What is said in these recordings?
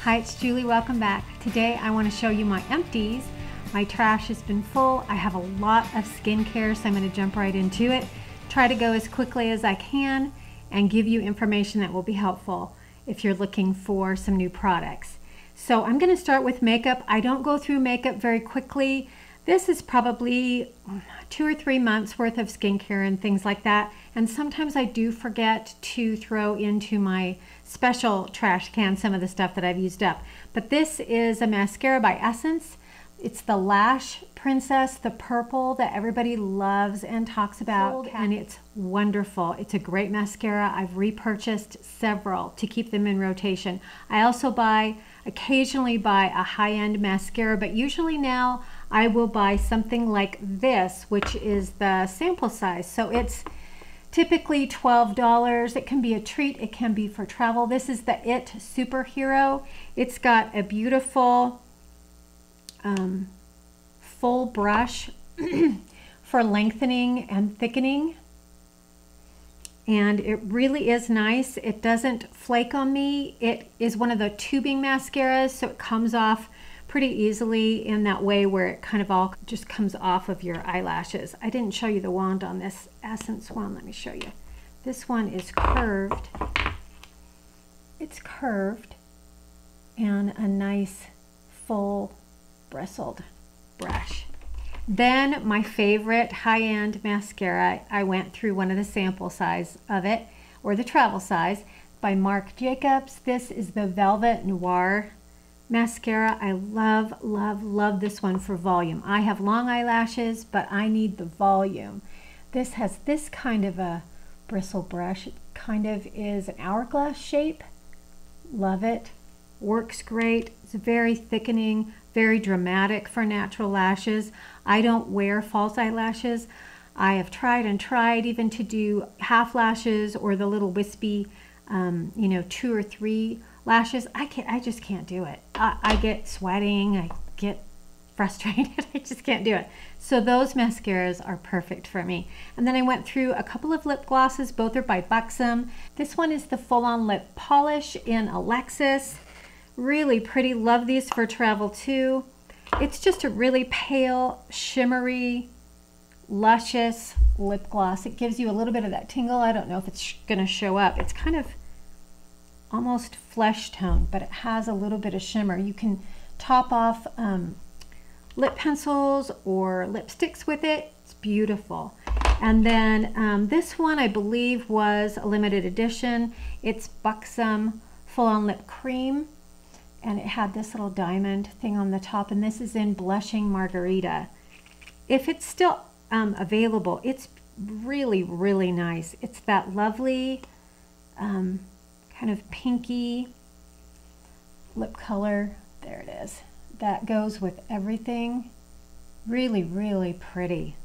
Hi, it's Julie. Welcome back. Today I want to show you my empties. My trash has been full. I have a lot of skincare, so I'm going to jump right into it. Try to go as quickly as I can and give you information that will be helpful if you're looking for some new products. So I'm going to start with makeup. I don't go through makeup very quickly. This is probably 2 or 3 months worth of skincare and things like that. And sometimes I do forget to throw into my special trash can some of the stuff that I've used up. But this is a mascara by Essence. It's the Lash Princess, the purple that everybody loves and talks about, and it's wonderful. It's a great mascara. I've repurchased several to keep them in rotation. I also occasionally buy a high-end mascara, but usually now I will buy something like this, which is the sample size. So it's typically $12. It can be a treat. It can be for travel. This is the It Superhero. It's got a beautiful full brush for lengthening and thickening, and it really is nice. It doesn't flake on me. It is one of the tubing mascaras, so it comes off pretty easily in that way where it kind of all just comes off of your eyelashes. I didn't show you the wand on this Essence one. Let me show you. This one is curved. It's curved and a nice full bristled brush. Then my favorite high-end mascara, I went through one of the sample size of it, or the travel size, by Marc Jacobs. This is the Velvet Noir mascara. I love, love, love this one for volume. I have long eyelashes, but I need the volume. This has this kind of a bristle brush. It kind of is an hourglass shape. Love it. Works great. It's very thickening, very dramatic for natural lashes. I don't wear false eyelashes. I have tried and tried even to do half lashes or the little wispy, 2 or 3 lashes. I just can't do it. I get sweating. I get frustrated. I just can't do it. So those mascaras are perfect for me. And then I went through a couple of lip glosses. Both are by Buxom. This one is the full-on lip polish in Alexis. Really pretty. Love these for travel too. It's just a really pale, shimmery, luscious lip gloss. It gives you a little bit of that tingle. I don't know if it's going to show up. It's kind of almost flesh tone, but it has a little bit of shimmer. You can top off lip pencils or lipsticks with it. It's beautiful. And then this one I believe was a limited edition. It's Buxom Full-On Lip Cream, and it had this little diamond thing on the top, and this is in Blushing Margarita. If it's still available, it's really, really nice. It's that lovely kind of pinky lip color. There it is. That goes with everything. Really, really pretty.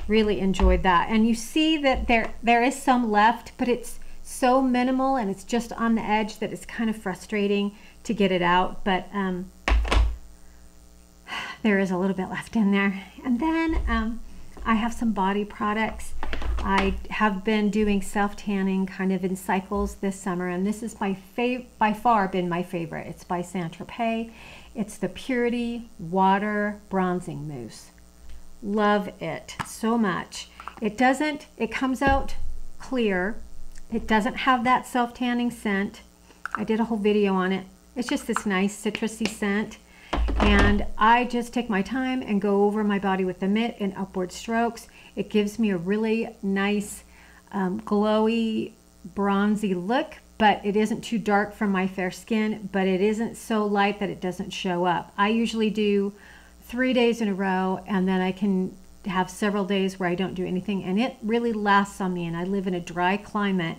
Really enjoyed that. And you see that there is some left, but it's so minimal and it's just on the edge that it's kind of frustrating to get it out, but there is a little bit left in there. And then I have some body products. I have been doing self-tanning kind of in cycles this summer, and this is by far been my favorite. It's by Tropez. It's the Purity Water Bronzing Mousse. Love it so much. It comes out clear. It doesn't have that self-tanning scent. I did a whole video on it. It's just this nice citrusy scent. And I just take my time and go over my body with the mitt in upward strokes. It gives me a really nice, glowy, bronzy look, but it isn't too dark for my fair skin, but it isn't so light that it doesn't show up. I usually do 3 days in a row, and then I can have several days where I don't do anything, and it really lasts on me, and I live in a dry climate,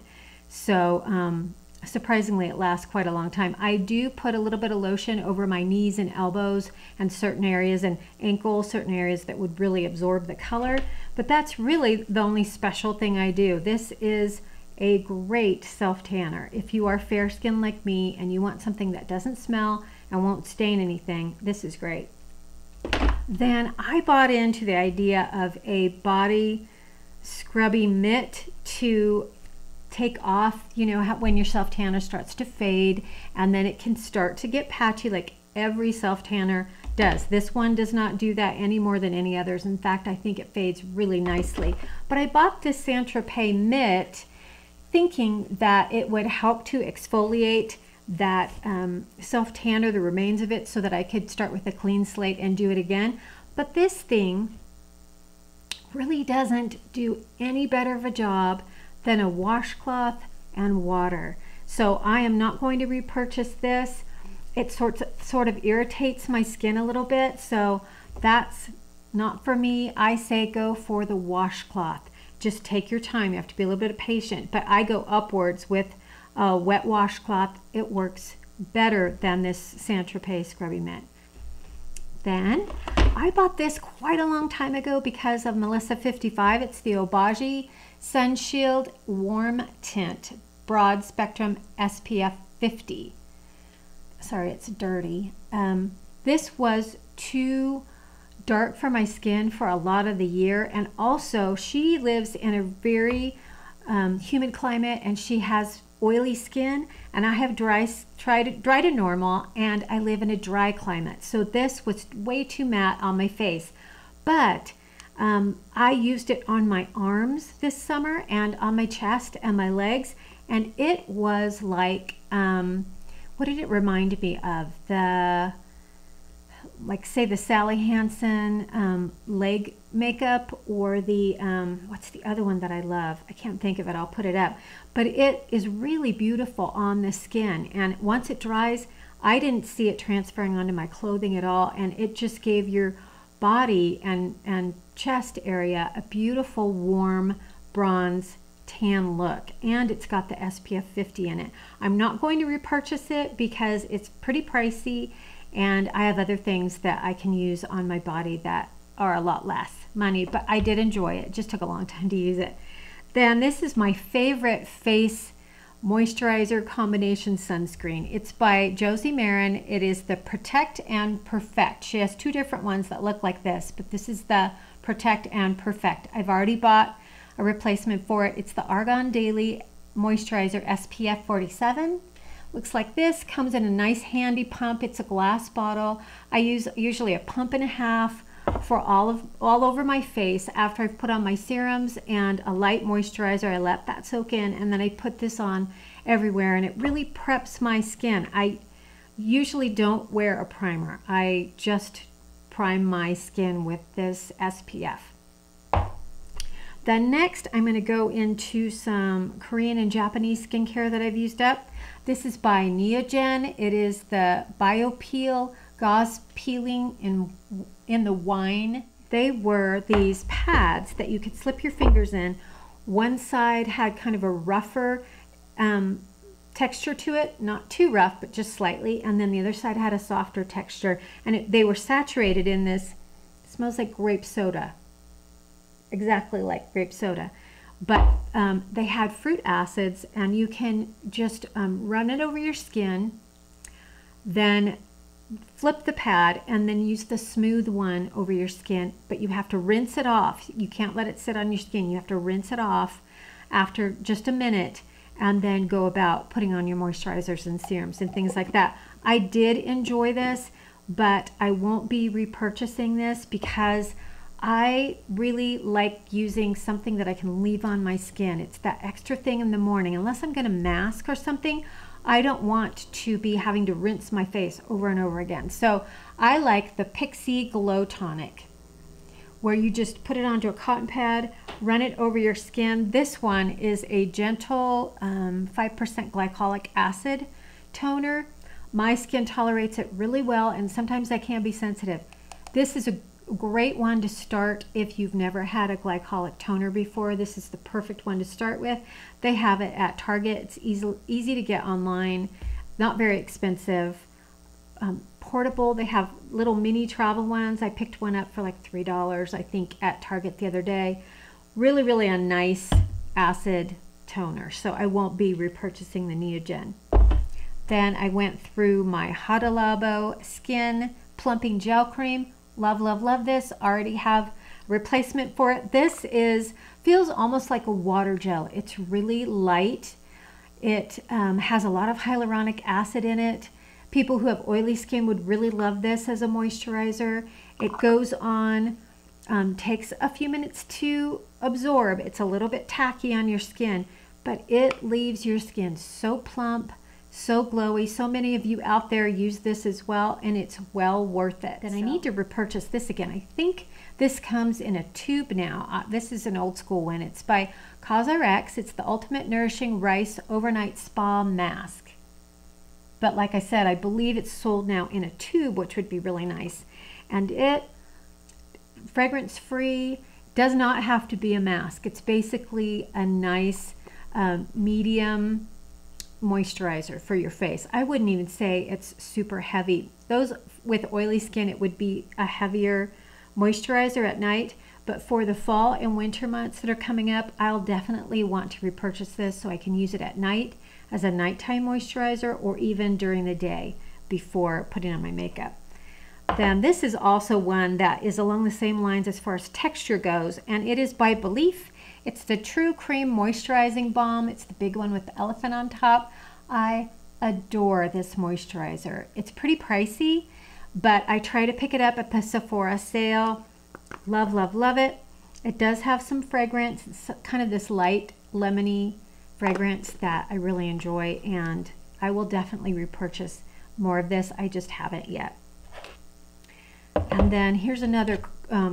so surprisingly it lasts quite a long time. I do put a little bit of lotion over my knees and elbows and certain areas, and ankles, certain areas that would really absorb the color, but that's really the only special thing I do. This is a great self-tanner. If you are fair skin like me and you want something that doesn't smell and won't stain anything, this is great. Then I bought into the idea of a body scrubby mitt to take off, you know, when your self tanner starts to fade, and then it can start to get patchy like every self tanner does. This one does not do that any more than any others. In fact, I think it fades really nicely. But I bought this Tropez mitt thinking that it would help to exfoliate that self tanner, the remains of it, so that I could start with a clean slate and do it again. But this thing really doesn't do any better of a job than a washcloth and water. So I am not going to repurchase this. It sort of irritates my skin a little bit, so that's not for me. I say go for the washcloth. Just take your time. You have to be a little bit patient, but I go upwards with a wet washcloth. It works better than this Tropez scrubby mitt. Then I bought this quite a long time ago because of Melissa 55. It's the Obagi Sunshield Warm Tint Broad Spectrum SPF 50. Sorry, it's dirty. This was too dark for my skin for a lot of the year, and also she lives in a very humid climate, and she has oily skin, and I have dry to normal, and I live in a dry climate. So this was way too matte on my face, but I used it on my arms this summer and on my chest and my legs, and it was like, what did it remind me of? Like say the Sally Hansen leg makeup, or the what's the other one that I love? I can't think of it. I'll put it up. But it is really beautiful on the skin, and once it dries, I didn't see it transferring onto my clothing at all, and it just gave your body and chest area a beautiful warm bronze tan look, and it's got the SPF 50 in it. I'm not going to repurchase it because it's pretty pricey, and I have other things that I can use on my body that are a lot less money, but I did enjoy it. It just took a long time to use it. Then this is my favorite face moisturizer combination sunscreen. It's by Josie Maran. It is the Protect and Perfect. She has two different ones that look like this, but this is the Protect and Perfect. I've already bought a replacement for it. It's the Argan Daily Moisturizer SPF 47. Looks like this. Comes in a nice handy pump. It's a glass bottle. I use usually a pump and a half for all over my face. After I've put on my serums and a light moisturizer, I let that soak in, and then I put this on everywhere, and it really preps my skin. I usually don't wear a primer. I just prime my skin with this SPF. Then next, I'm going to go into some Korean and Japanese skincare that I've used up. This is by Neogen. It is the Bio Peel Gauze Peeling in the Wine. They were these pads that you could slip your fingers in. One side had kind of a rougher texture to it, not too rough, but just slightly, and then the other side had a softer texture, and they were saturated in this. It smells like grape soda. Exactly like grape soda, but they had fruit acids, and you can just run it over your skin, then flip the pad, and then use the smooth one over your skin, but you have to rinse it off. You can't let it sit on your skin. You have to rinse it off after just a minute, and then go about putting on your moisturizers and serums and things like that. I did enjoy this, but I won't be repurchasing this because I really like using something that I can leave on my skin. It's that extra thing in the morning. Unless I'm going to mask or something, I don't want to be having to rinse my face over and over again. So I like the Pixie Glow Tonic, where you just put it onto a cotton pad, run it over your skin. This one is a gentle 5% glycolic acid toner. My skin tolerates it really well, and sometimes I can be sensitive. This is a great one to start if you've never had a glycolic toner before. This is the perfect one to start with. They have it at Target. It's easy to get online, not very expensive, portable. They have little mini travel ones. I picked one up for like $3, I think, at Target the other day. Really, really a nice acid toner. So I won't be repurchasing the Neogen. Then I went through my Hada Labo Skin Plumping Gel Cream. Love, love, love this. Already have replacement for it. This feels almost like a water gel. It's really light. It has a lot of hyaluronic acid in it. People who have oily skin would really love this as a moisturizer. It goes on, takes a few minutes to absorb. It's a little bit tacky on your skin, but it leaves your skin so plump, so glowy. So many of you out there use this as well, and it's well worth it. Then I need to repurchase this again. I think this comes in a tube now. This is an old school one. It's by COSRX. It's the Ultimate Nourishing Rice Overnight Spa Mask. But like I said, I believe it's sold now in a tube, which would be really nice. And it, fragrance free, does not have to be a mask. It's basically a nice medium moisturizer for your face. I wouldn't even say it's super heavy. Those with oily skin, it would be a heavier moisturizer at night. But for the fall and winter months that are coming up, I'll definitely want to repurchase this so I can use it at night as a nighttime moisturizer, or even during the day before putting on my makeup. Then this is also one that is along the same lines as far as texture goes, and it is by Belif. It's the True Cream Moisturizing Balm. It's the big one with the elephant on top. I adore this moisturizer. It's pretty pricey, but I try to pick it up at the Sephora sale. Love, love, love it. It does have some fragrance. It's kind of this light lemony fragrance that I really enjoy, and I will definitely repurchase more of this. I just haven't yet. And then here's another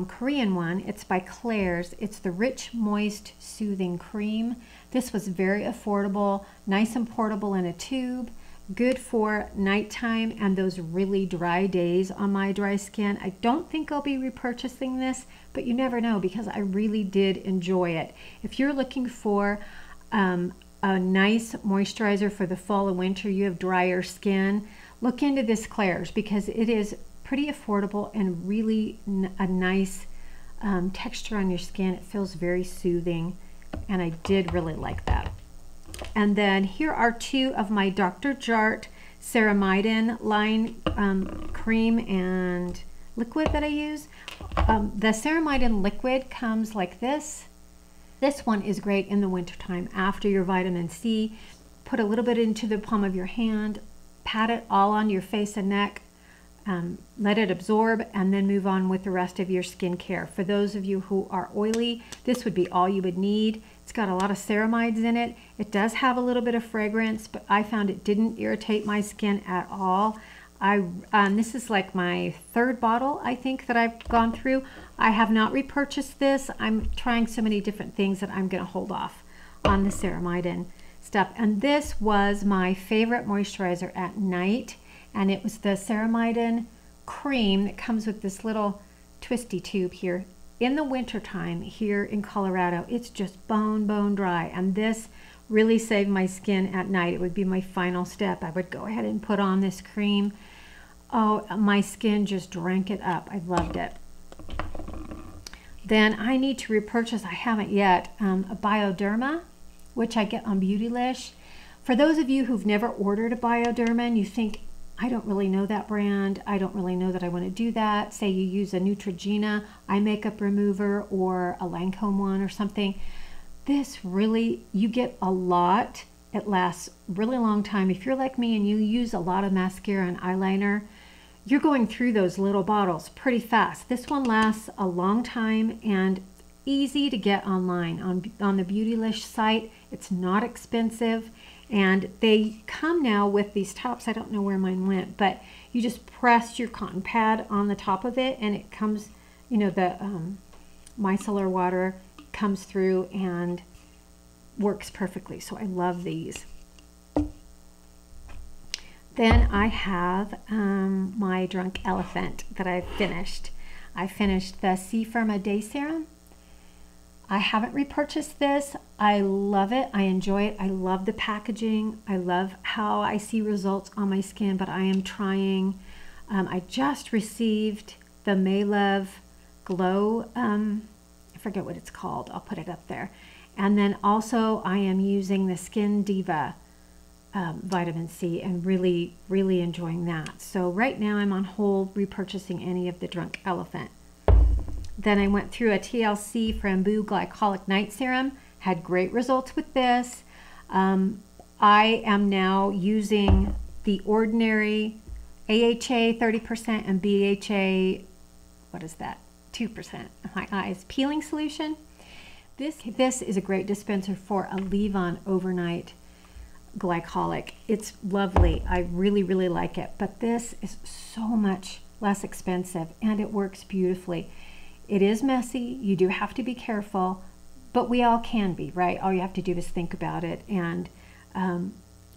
Korean one. It's by Claire's. It's the Rich Moist Soothing Cream. This was very affordable, nice and portable in a tube, good for nighttime and those really dry days on my dry skin. I don't think I'll be repurchasing this, but you never know, because I really did enjoy it. If you're looking for a nice moisturizer for the fall and winter, you have drier skin, look into this Claire's, because it is pretty affordable and really a nice texture on your skin. It feels very soothing, and I did really like that. And then here are two of my Dr. Jart Ceramidin line cream and liquid that I use. The Ceramidin liquid comes like this. This one is great in the wintertime after your vitamin C. Put a little bit into the palm of your hand, pat it all on your face and neck, let it absorb, and then move on with the rest of your skincare. For those of you who are oily, this would be all you would need. It's got a lot of ceramides in it. It does have a little bit of fragrance, but I found it didn't irritate my skin at all. This is like my third bottle, I think, that I've gone through. I have not repurchased this. I'm trying so many different things that I'm going to hold off on the ceramidin stuff. And this was my favorite moisturizer at night, and it was the ceramidin cream that comes with this little twisty tube here. In the wintertime here in Colorado, it's just bone dry, and this really saved my skin at night. It would be my final step. I would go ahead and put on this cream. Oh, my skin just drank it up. I loved it. Then I need to repurchase, I haven't yet, a Bioderma, which I get on Beautylish. For those of you who've never ordered a Bioderma and you think, I don't really know that brand, I don't really know that I want to do that. Say you use a Neutrogena eye makeup remover or a Lancome one or something. This really, you get a lot. It lasts a really long time. If you're like me and you use a lot of mascara and eyeliner, you're going through those little bottles pretty fast. This one lasts a long time and easy to get online on the Beautylish site. It's not expensive, and they come now with these tops. I don't know where mine went, but you just press your cotton pad on the top of it, and it comes, you know, the micellar water comes through and works perfectly. So I love these. Then I have my Drunk Elephant that I've finished. I finished the C Firma Day Serum. I haven't repurchased this. I love it. I enjoy it. I love the packaging. I love how I see results on my skin, but I am trying. I just received the May Love Glow. I forget what it's called. I'll put it up there. And then also I am using the Skin Diva vitamin C and really enjoying that. So right now I'm on hold repurchasing any of the Drunk Elephant. Then I went through a TLC Framboos Glycolic Night Serum. Had great results with this. I am now using the Ordinary AHA 30% and BHA, what is that, 2% of my eyes peeling solution. This is a great dispenser for a leave-on overnight glycolic. It's lovely. I really, really like it. But this is so much less expensive and it works beautifully. It is messy. You do have to be careful, but we all can be, right? All you have to do is think about it and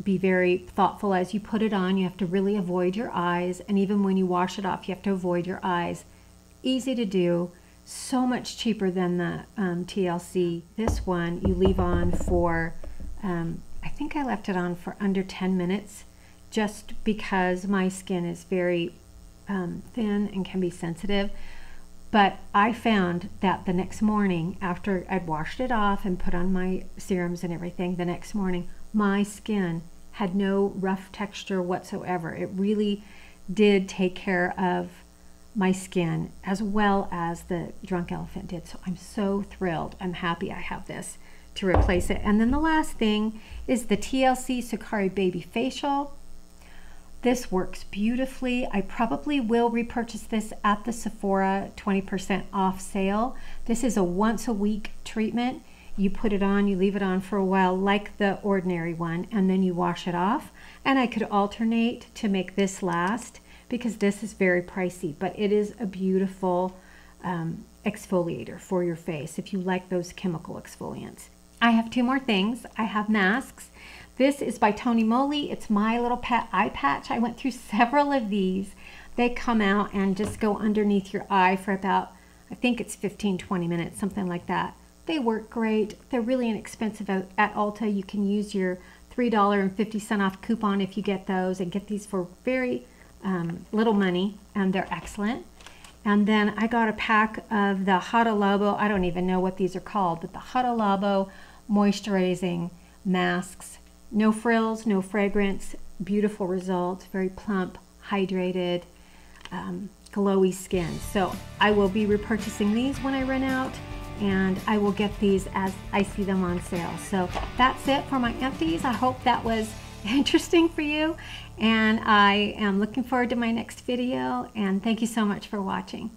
be very thoughtful as you put it on. You have to really avoid your eyes. And even when you wash it off, you have to avoid your eyes. Easy to do. So much cheaper than the TLC. This one you leave on for, I think I left it on for under 10 minutes just because my skin is very thin and can be sensitive. But I found that the next morning, after I'd washed it off and put on my serums and everything, the next morning, my skin had no rough texture whatsoever. It really did take care of my skin as well as the Drunk Elephant did. So I'm so thrilled. I'm happy I have this to replace it. And then the last thing is the TLC Sakari Baby Facial. This works beautifully. I probably will repurchase this at the Sephora 20% off sale. This is a once a week treatment. You put it on, you leave it on for a while like the Ordinary one, and then you wash it off. And I could alternate to make this last because this is very pricey, but it is a beautiful exfoliator for your face if you like those chemical exfoliants. I have two more things. I have masks. This is by Tony Moly. It's my little pet eye patch. I went through several of these. They come out and just go underneath your eye for about, I think it's 15-20 minutes, something like that. They work great. They're really inexpensive at Ulta. You can use your $3.50 off coupon if you get those and get these for very little money, and they're excellent. And then I got a pack of the Hada Labo. I don't even know what these are called, but the Hada Labo moisturizing masks. No frills, no fragrance, beautiful results, very plump, hydrated, glowy skin. So I will be repurchasing these when I run out, and I will get these as I see them on sale. So that's it for my empties. I hope that was interesting for you, and I am looking forward to my next video, and thank you so much for watching.